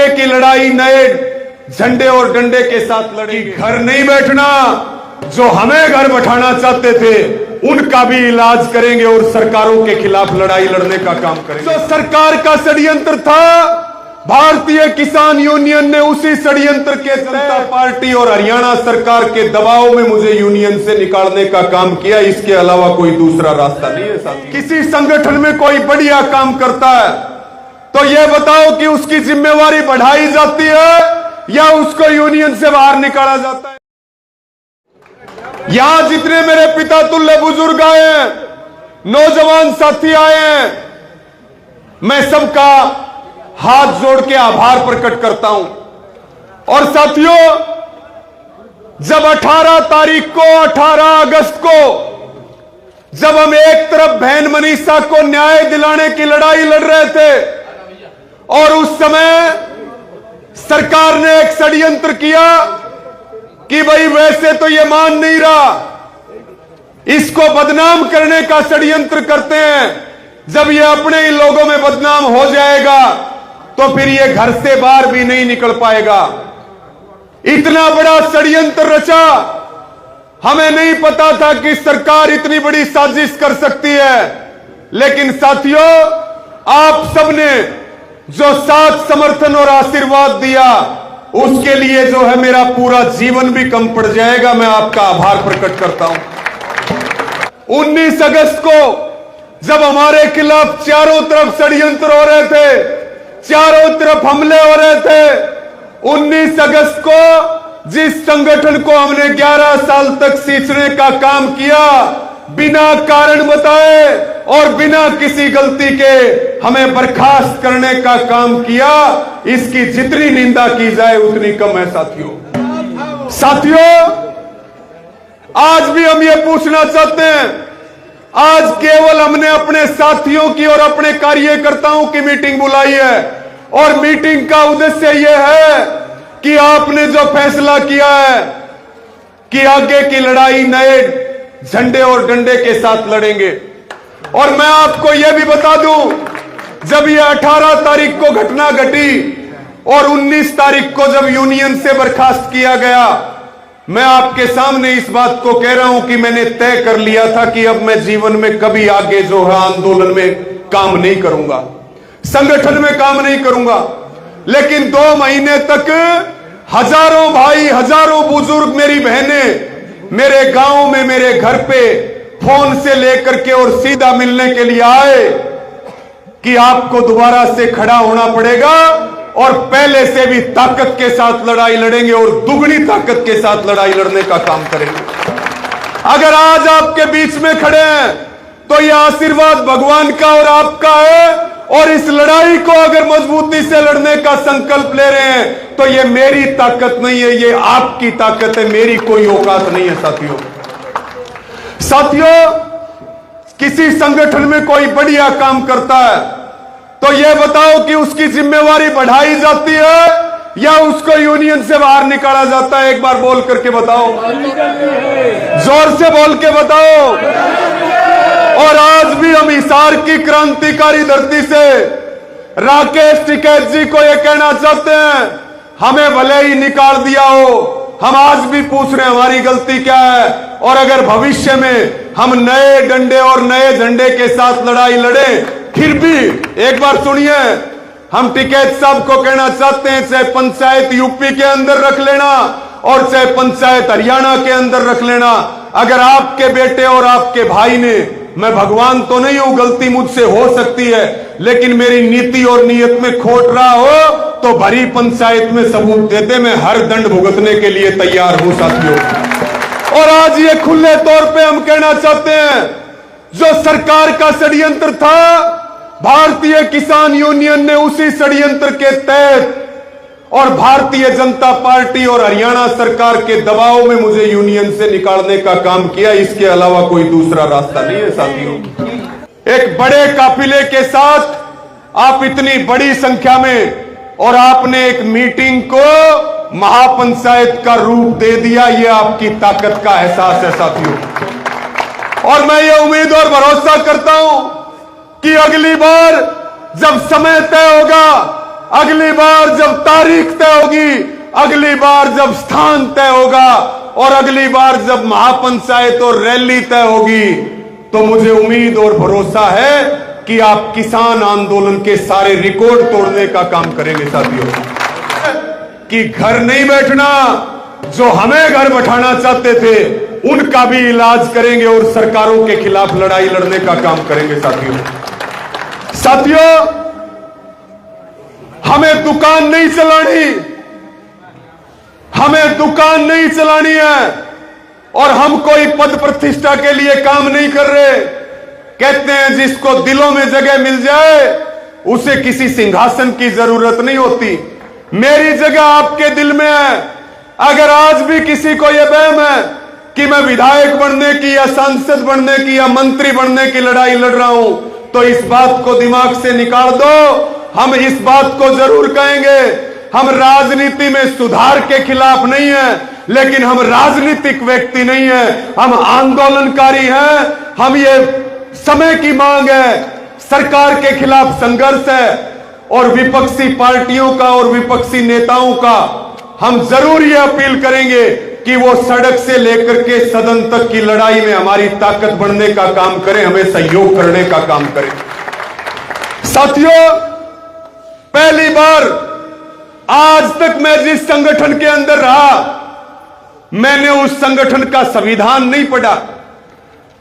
आगे की लड़ाई नए झंडे और डंडे के साथ लड़ेंगे। घर नहीं बैठना, जो हमें घर बैठाना चाहते थे उनका भी इलाज करेंगे और सरकारों के खिलाफ लड़ाई लड़ने का काम करेंगे। जो सरकार का षड्यंत्र था, भारतीय किसान यूनियन ने उसी षड्यंत्र के जनता पार्टी और हरियाणा सरकार के दबाव में मुझे यूनियन से निकालने का काम किया। इसके अलावा कोई दूसरा रास्ता नहीं है साथी। किसी संगठन में कोई बढ़िया काम करता है तो यह बताओ कि उसकी जिम्मेवारी बढ़ाई जाती है या उसको यूनियन से बाहर निकाला जाता है। यहां जितने मेरे पिता तुल्य बुजुर्ग आए हैं, नौजवान साथी आए हैं, मैं सबका हाथ जोड़ के आभार प्रकट करता हूं। और साथियों, जब 18 तारीख को 18 अगस्त को जब हम एक तरफ बहन मनीषा को न्याय दिलाने की लड़ाई लड़ रहे थे और उस समय सरकार ने एक षड्यंत्र किया कि भाई वैसे तो ये मान नहीं रहा, इसको बदनाम करने का षड्यंत्र करते हैं, जब ये अपने ही लोगों में बदनाम हो जाएगा तो फिर ये घर से बाहर भी नहीं निकल पाएगा। इतना बड़ा षड्यंत्र रचा, हमें नहीं पता था कि सरकार इतनी बड़ी साजिश कर सकती है। लेकिन साथियों, आप सबने जो साथ समर्थन और आशीर्वाद दिया उसके लिए जो है मेरा पूरा जीवन भी कम पड़ जाएगा। मैं आपका आभार प्रकट करता हूं। 19 अगस्त को जब हमारे खिलाफ चारों तरफ षड्यंत्र हो रहे थे, चारों तरफ हमले हो रहे थे, 19 अगस्त को जिस संगठन को हमने 11 साल तक सींचने का काम किया, बिना कारण बताए और बिना किसी गलती के हमें बर्खास्त करने का काम किया, इसकी जितनी निंदा की जाए उतनी कम है साथियों। आज भी हम ये पूछना चाहते हैं, आज केवल हमने अपने साथियों की और अपने कार्यकर्ताओं की मीटिंग बुलाई है और मीटिंग का उद्देश्य यह है कि आपने जो फैसला किया है कि आगे की लड़ाई नए झंडे और डंडे के साथ लड़ेंगे। और मैं आपको यह भी बता दूं, जब ये 18 तारीख को घटना घटी और 19 तारीख को जब यूनियन से बर्खास्त किया गया, मैं आपके सामने इस बात को कह रहा हूं कि मैंने तय कर लिया था कि अब मैं जीवन में कभी आगे जो है आंदोलन में काम नहीं करूंगा, संगठन में काम नहीं करूंगा। लेकिन 2 महीने तक हजारों भाई, हजारों बुजुर्ग, मेरी बहनें मेरे गांव में मेरे घर पे फोन से लेकर के और सीधा मिलने के लिए आए कि आपको दोबारा से खड़ा होना पड़ेगा और पहले से भी ताकत के साथ लड़ाई लड़ेंगे और दुगनी ताकत के साथ लड़ाई लड़ने का काम करेंगे। अगर आज आपके बीच में खड़े हैं तो यह आशीर्वाद भगवान का और आपका है, और इस लड़ाई को अगर मजबूती से लड़ने का संकल्प ले रहे हैं तो यह मेरी ताकत नहीं है, यह आपकी ताकत है, मेरी कोई औकात नहीं है साथियों। किसी संगठन में कोई बढ़िया काम करता है तो यह बताओ कि उसकी जिम्मेवारी बढ़ाई जाती है या उसको यूनियन से बाहर निकाला जाता है? एक बार बोल करके बताओ, जोर से बोल के बताओ। और आज भी हम हिसार की क्रांतिकारी धरती से राकेश टिकैत जी को यह कहना चाहते हैं, हमें भले ही निकाल दिया हो, हम आज भी पूछ रहे हैं हमारी गलती क्या है। और अगर भविष्य में हम नए डंडे और नए झंडे के साथ लड़ाई लड़े, फिर भी एक बार सुनिए, हम टिकैत साहब को कहना चाहते हैं, चाहे पंचायत यूपी के अंदर रख लेना और चाहे पंचायत हरियाणा के अंदर रख लेना, अगर आपके बेटे और आपके भाई ने, मैं भगवान तो नहीं हूं, गलती मुझसे हो सकती है, लेकिन मेरी नीति और नीयत में खोट रहा हो तो भरी पंचायत में सबूत देते, मैं हर दंड भुगतने के लिए तैयार हूं साथियों। और आज ये खुले तौर पे हम कहना चाहते हैं, जो सरकार का षड्यंत्र था, भारतीय किसान यूनियन ने उसी षड्यंत्र के तहत और भारतीय जनता पार्टी और हरियाणा सरकार के दबाव में मुझे यूनियन से निकालने का काम किया। इसके अलावा कोई दूसरा रास्ता नहीं है साथियों। एक बड़े काफिले के साथ आप इतनी बड़ी संख्या में, और आपने एक मीटिंग को महापंचायत का रूप दे दिया, यह आपकी ताकत का एहसास है साथियों। और मैं ये उम्मीद और भरोसा करता हूं कि अगली बार जब समय तय होगा अगली बार जब तारीख तय होगी, अगली बार जब स्थान तय होगा और अगली बार जब महापंचायत और रैली तय होगी, तो मुझे उम्मीद और भरोसा है कि आप किसान आंदोलन के सारे रिकॉर्ड तोड़ने का काम करेंगे साथियों। कि घर नहीं बैठना, जो हमें घर बैठाना चाहते थे उनका भी इलाज करेंगे और सरकारों के खिलाफ लड़ाई लड़ने का काम करेंगे साथियों। हमें दुकान नहीं चलानी, हमें दुकान नहीं चलानी है और हम कोई पद प्रतिष्ठा के लिए काम नहीं कर रहे। कहते हैं जिसको दिलों में जगह मिल जाए उसे किसी सिंहासन की जरूरत नहीं होती। मेरी जगह आपके दिल में है। अगर आज भी किसी को यह वहम है कि मैं विधायक बनने की या सांसद बनने की या मंत्री बनने की लड़ाई लड़ रहा हूं, तो इस बात को दिमाग से निकाल दो। हम इस बात को जरूर कहेंगे, हम राजनीति में सुधार के खिलाफ नहीं है, लेकिन हम राजनीतिक व्यक्ति नहीं है, हम आंदोलनकारी हैं। हम ये समय की मांग है, सरकार के खिलाफ संघर्ष है और विपक्षी पार्टियों का और विपक्षी नेताओं का हम जरूर ये अपील करेंगे कि वो सड़क से लेकर के सदन तक की लड़ाई में हमारी ताकत बढ़ने का काम करें, हमें सहयोग करने का काम करें। साथियों, पहली बार आज तक मैं जिस संगठन के अंदर रहा, मैंने उस संगठन का संविधान नहीं पढ़ा।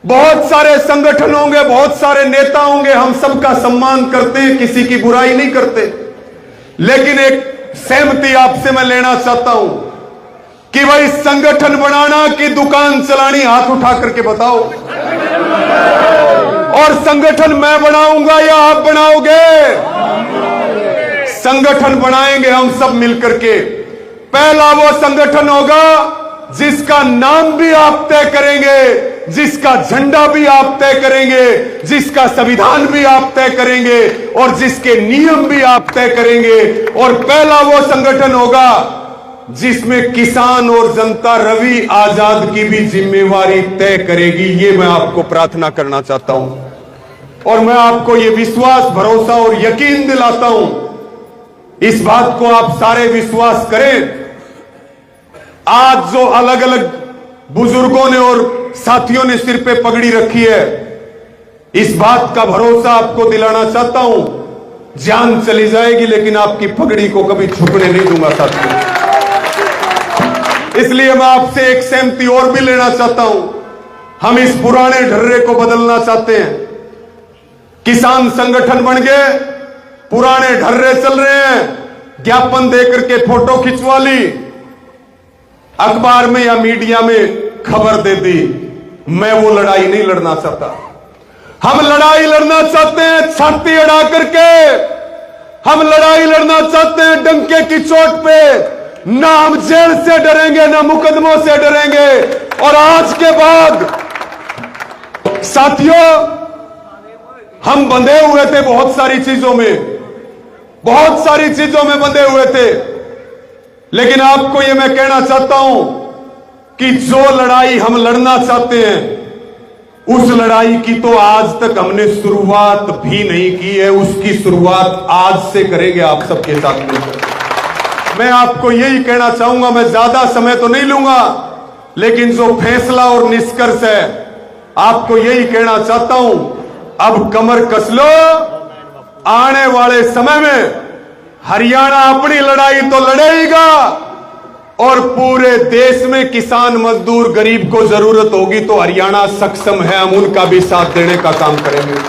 बहुत सारे संगठन होंगे, बहुत सारे नेता होंगे, हम सबका सम्मान करते हैं, किसी की बुराई नहीं करते, लेकिन एक सहमति आपसे मैं लेना चाहता हूं कि भाई संगठन बनाना कि दुकान चलानी, हाथ उठा करके बताओ। और संगठन मैं बनाऊंगा या आप बनाओगे? संगठन बनाएंगे हम सब मिलकर के। पहला वो संगठन होगा जिसका नाम भी आप तय करेंगे, जिसका झंडा भी आप तय करेंगे, जिसका संविधान भी आप तय करेंगे और जिसके नियम भी आप तय करेंगे। और पहला वो संगठन होगा जिसमें किसान और जनता रवि आजाद की भी जिम्मेवारी तय करेगी। ये मैं आपको प्रार्थना करना चाहता हूं और मैं आपको ये विश्वास, भरोसा और यकीन दिलाता हूं। इस बात को आप सारे विश्वास करें। आज जो अलग अलग बुजुर्गों ने और साथियों ने सिर पे पगड़ी रखी है, इस बात का भरोसा आपको दिलाना चाहता हूं, जान चली जाएगी लेकिन आपकी पगड़ी को कभी झुकने नहीं दूंगा साथियों। इसलिए मैं आपसे एक सहमति और भी लेना चाहता हूं। हम इस पुराने ढर्रे को बदलना चाहते हैं। किसान संगठन बन गए, पुराने ढर्रे चल रहे हैं, ज्ञापन देकर के फोटो खिंचवा ली, अखबार में या मीडिया में खबर दे दी। मैं वो लड़ाई नहीं लड़ना चाहता। हम लड़ाई लड़ना चाहते हैं छाती अड़ा करके। हम लड़ाई लड़ना चाहते हैं डंके की चोट पे। ना हम जेल से डरेंगे, ना मुकदमों से डरेंगे। और आज के बाद साथियों, हम बंधे हुए थे बहुत सारी चीजों में, बहुत सारी चीजों में बंधे हुए थे, लेकिन आपको यह मैं कहना चाहता हूं कि जो लड़ाई हम लड़ना चाहते हैं, उस लड़ाई की तो आज तक हमने शुरुआत भी नहीं की है। उसकी शुरुआत आज से करेंगे आप सबके साथ मिलकर। मैं आपको यही कहना चाहूंगा, मैं ज्यादा समय तो नहीं लूंगा, लेकिन जो फैसला और निष्कर्ष है, आपको यही कहना चाहता हूं, अब कमर कस लो। आने वाले समय में हरियाणा अपनी लड़ाई तो लड़ेगा और पूरे देश में किसान, मजदूर, गरीब को जरूरत होगी तो हरियाणा सक्षम है, हम उनका भी साथ देने का काम करेंगे।